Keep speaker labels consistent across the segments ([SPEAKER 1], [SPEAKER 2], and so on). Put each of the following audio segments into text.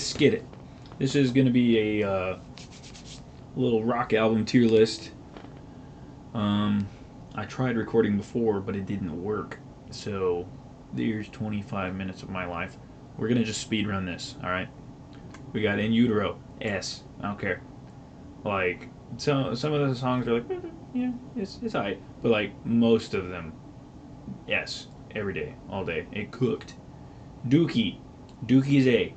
[SPEAKER 1] Skid It. This is going to be a little rock album tier list. I tried recording before, but it didn't work. So there's 25 minutes of my life. We're going to just speed run this, alright? We got In Utero, S. I don't care. Like, some of the songs are like, yeah, it's alright. But like, most of them, S. Every day, all day. It cooked. Dookie. Dookie's A.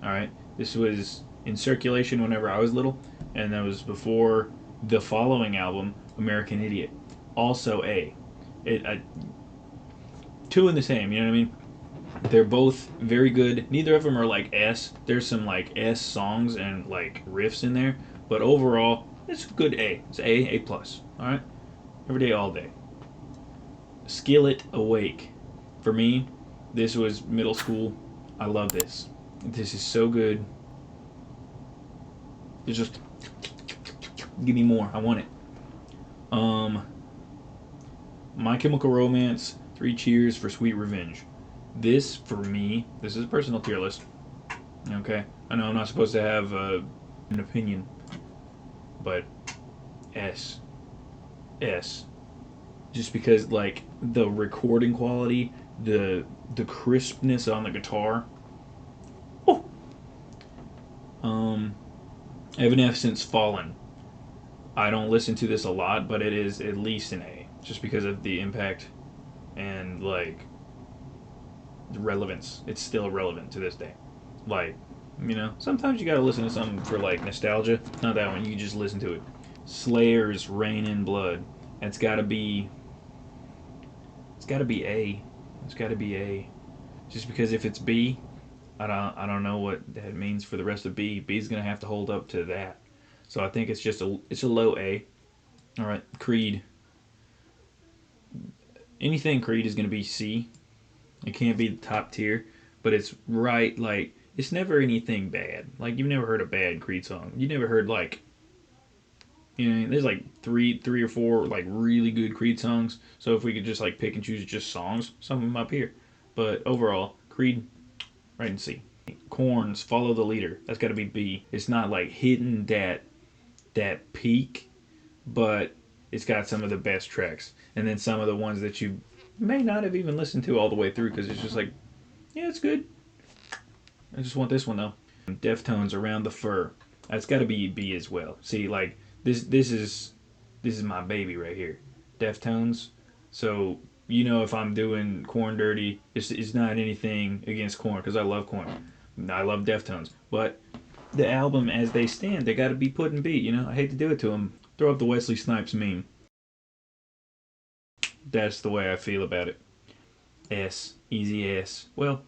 [SPEAKER 1] Alright? This was in circulation whenever I was little, and that was before the following album, American Idiot. Also A. Two in the same, you know what I mean? They're both very good. Neither of them are like S. There's some like S songs and like riffs in there, but overall, it's a good A. It's A plus. All right, every day, all day. Skillet Awake. For me, this was middle school. I love this. This is so good. It's just give me more. I want it. My Chemical Romance. 3 Cheers for Sweet Revenge. This, for me, this is a personal tier list. Okay? I know I'm not supposed to have an opinion, but S. S. Just because, like, the recording quality, the crispness on the guitar. Oh! Evanescence Fallen. I don't listen to this a lot, but it is at least an A. Just because of the impact and, like, relevance. It's still relevant to this day. Like, you know, sometimes you gotta listen to something for like nostalgia. Not that one. You can just listen to it. Slayer's Rain in Blood. It's gotta be. It's gotta be A. It's gotta be A. Just because if it's B, I don't know what that means for the rest of B. B's gonna have to hold up to that. So I think it's a low A. All right, Creed. Anything Creed is gonna be C. It can't be the top tier, but it's right. Like, it's never anything bad. Like, you've never heard a bad Creed song. You never heard like, you know, there's like three or four like really good Creed songs. So if we could just like pick and choose just songs, some of them up here. But overall, Creed, right in C. Korn's Follow the Leader. That's got to be B. It's not like hitting that peak, but it's got some of the best tracks, and then some of the ones that you may not have even listened to all the way through because it's just like, yeah, it's good. I just want this one though. Deftones Around the Fur. That's got to be B as well. See, like this is my baby right here. Deftones. So you know, if I'm doing Korn dirty, it's not anything against Korn because I love Korn. I love Deftones, but the album as they stand, they got to be put in B. You know, I hate to do it to them. Throw up the Wesley Snipes meme. That's the way I feel about it. S. Easy S. Well,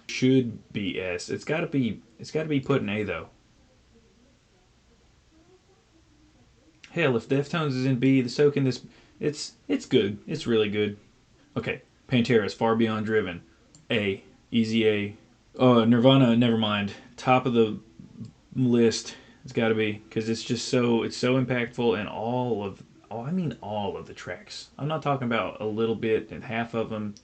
[SPEAKER 1] should be S. It's got to be. It's got to be put in A though. Hell, if Deftones is in B, so can this. It's good. It's really good. Okay, Pantera's Far Beyond Driven. A. Easy A. Nirvana. Never mind. Top of the list. It's got to be because it's so impactful and all of the tracks. I'm not talking about a little bit and half of them.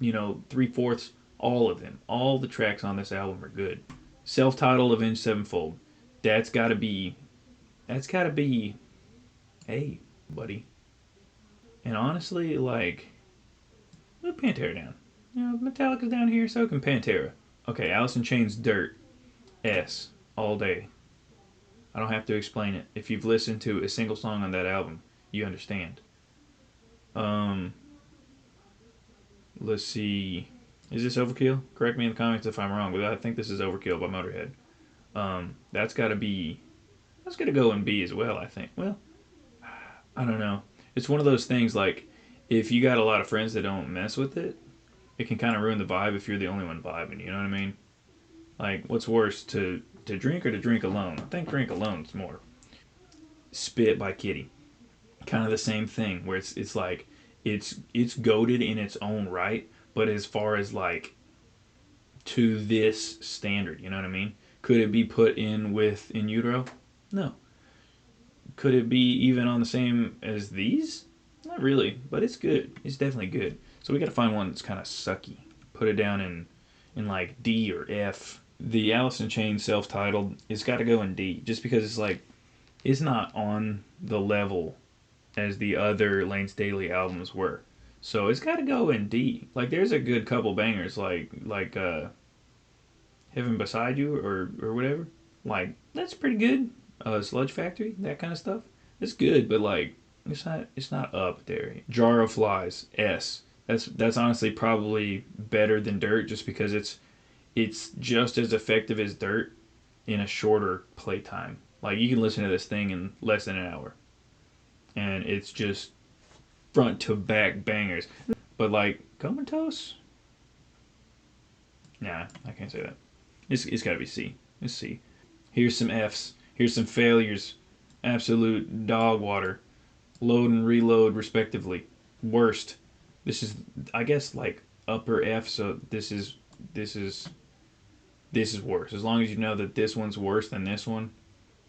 [SPEAKER 1] You know, 3/4. All of them. All the tracks on this album are good. Self-titled Avenged Sevenfold. That's got to be. That's got to be A, buddy. And honestly, like, put Pantera down. You know, Metallica's down here, so can Pantera. Okay, Alice in Chains Dirt. S. All day. I don't have to explain it. If you've listened to a single song on that album, you understand. Um, let's see. Is this Overkill? Correct me in the comments if I'm wrong, but I think this is Overkill by Motorhead. That's got to be. That's gonna go in B as well. I think. Well, I don't know. It's one of those things like if you got a lot of friends that don't mess with it, it can kind of ruin the vibe if you're the only one vibing. You know what I mean? Like, what's worse, to drink or to drink alone? I think drink alone is more. Spit by Kitty, kind of the same thing where it's like it's goaded in its own right, but as far as like to this standard, you know what I mean? Could it be put in with In Utero? No. Could it be even on the same as these? Not really, but it's good. It's definitely good. So we got to find one that's kind of sucky. Put it down in in like D or F. The Alice in Chains self-titled, it's got to go in D, just because it's like it's not on the level as the other Lane Staley albums were. So it's got to go in D. Like there's a good couple bangers like Heaven Beside You or whatever. Like that's pretty good. Sludge Factory, that kind of stuff. It's good, but like it's not up there. Jar of Flies, S. That's honestly probably better than Dirt, just because it's just as effective as Dirt in a shorter playtime. Like you can listen to this thing in less than an hour, and it's just front to back bangers. But like Comatose, nah, I can't say that. It's got to be C. It's C. Here's some Fs. Here's some failures. Absolute dog water. Load and reload respectively. Worst. This is, I guess, like upper F. So this is worse. As long as you know that this one's worse than this one.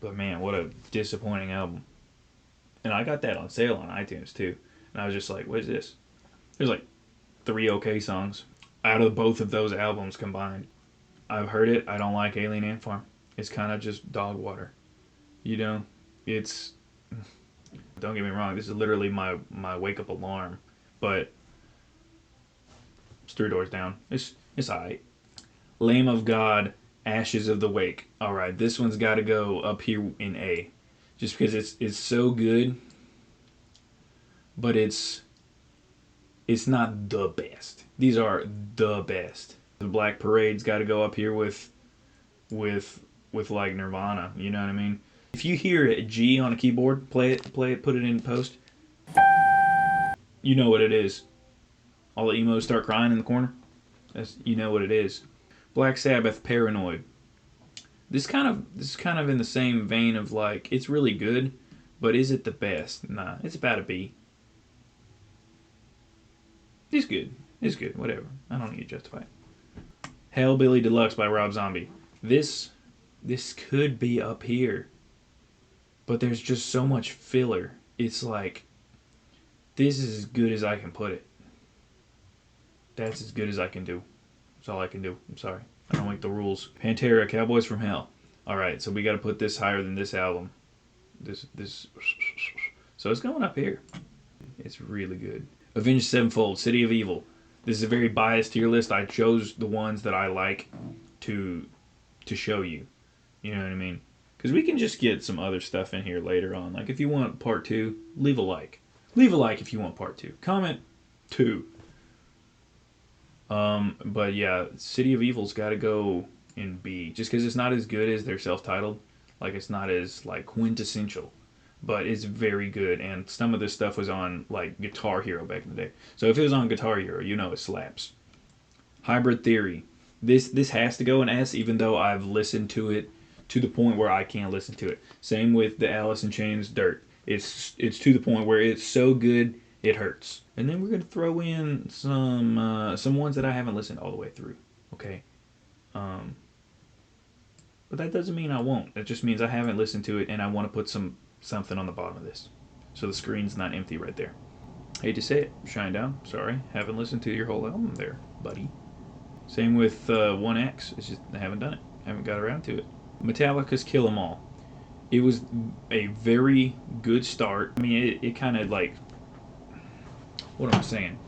[SPEAKER 1] But man, what a disappointing album. And I got that on sale on iTunes too. And I was just like, what is this? There's like 3 okay songs out of both of those albums combined. I've heard it. I don't like Alien Ant Farm. It's kind of just dog water. You know, it's. Don't get me wrong. This is literally my wake up alarm, but it's 3 doors down. It's alright. Lamb of God, Ashes of the Wake. All right, this one's got to go up here in A, just because it's so good, but it's not the best. These are the best. The Black Parade's got to go up here with like Nirvana. You know what I mean? If you hear a G on a keyboard, play it, put it in post. You know what it is. All the emos start crying in the corner. You know what it is. Black Sabbath, Paranoid. This is kind of in the same vein of like it's really good, but is it the best? Nah, it's about a B. It's good. It's good. Whatever. I don't need to justify it. Hellbilly Deluxe by Rob Zombie. This could be up here, but there's just so much filler. It's like this is as good as I can put it. That's as good as I can do. That's all I can do. I'm sorry. I don't make the rules. Pantera, Cowboys from Hell. All right, so we got to put this higher than this album. This. So it's going up here. It's really good. Avenged Sevenfold, City of Evil. This is a very biased tier list. I chose the ones that I like to show you. You know what I mean? Because we can just get some other stuff in here later on. Like if you want part 2, leave a like. Leave a like if you want part 2. Comment 2. But yeah, City of Evil's got to go in B, just because it's not as good as their self-titled. Like it's not as like quintessential, but it's very good. And some of this stuff was on like Guitar Hero back in the day. So if it was on Guitar Hero, you know it slaps. Hybrid Theory. This has to go in S, even though I've listened to it to the point where I can't listen to it. Same with the Alice in Chains Dirt. It's to the point where it's so good it hurts. And then we're gonna throw in some ones that I haven't listened all the way through. Okay. But that doesn't mean I won't. That just means I haven't listened to it and I want to put something on the bottom of this, so the screen's not empty right there. Hate to say it, Shinedown. Sorry, haven't listened to your whole album there, buddy. Same with 1X. It's just I haven't done it. Haven't got around to it. Metallica's Kill 'Em All. It was a very good start. I mean, it kind of like, what am I saying?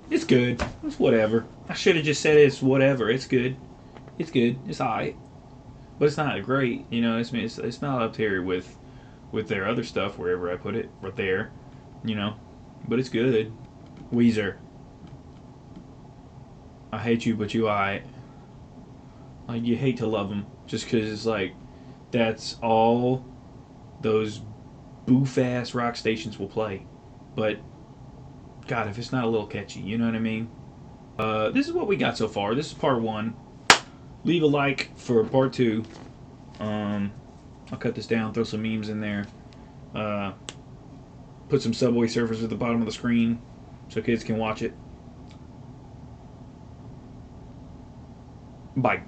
[SPEAKER 1] It's good. It's whatever. I should have just said it's whatever. It's good. It's good. It's alright. But it's not great. You know, it's not up there with their other stuff wherever I put it. Right there. You know. But it's good. Weezer. I hate you, but you alright. Like, you hate to love them. Just because it's like, that's all those boof-ass rock stations will play. But, God, if it's not a little catchy, you know what I mean? This is what we got so far. This is part 1. Leave a like for part 2. I'll cut this down, throw some memes in there. Put some Subway Surfers at the bottom of the screen so kids can watch it. Bye.